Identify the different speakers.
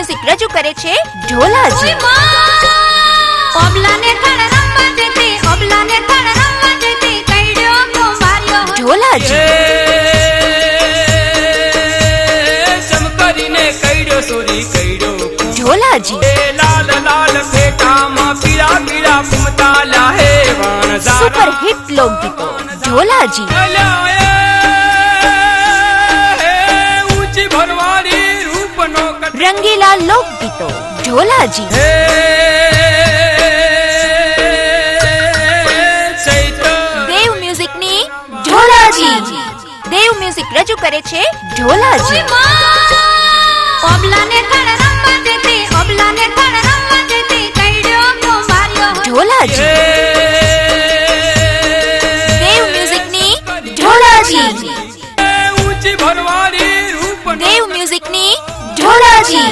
Speaker 1: Music રજૂ કરે છે ઢોલાજી.
Speaker 2: ઓબલાને થડ રમવા જતી, ઓબલાને થડ રમવા જતી, કઈડ્યો કુંભાર્યો
Speaker 1: ઢોલાજી.
Speaker 3: સમકરીને કઈડ્યો સોરી કઈડ્યો
Speaker 1: ઢોલાજી.
Speaker 3: લાલ લાલ ફેટામાં પીળા પીળા ફૂમતા લાહે વાણઝારા.
Speaker 1: સુપર હિટ લોકગીતો ઢોલાજી.
Speaker 3: ઊંચી ભરવાડી રૂપનો
Speaker 1: રંગીલા લોકગીતો ઢોલાજી. દેવ મ્યુઝિકની ઢોલાજી. દેવ મ્યુઝિક રજૂ કરે છે ઢોલાજી.
Speaker 2: ઓબલાને થડ રમવા જતી, ઓબલાને થડ રમવા જતી, કઈડ્યો કુંભાર્યો
Speaker 1: ઢોલાજી. દેવ મ્યુઝિકની ઢોલાજી.
Speaker 3: ઊંચી ભરવાડી રૂપ
Speaker 1: દેવ મ્યુઝિકની ઢોલાજી.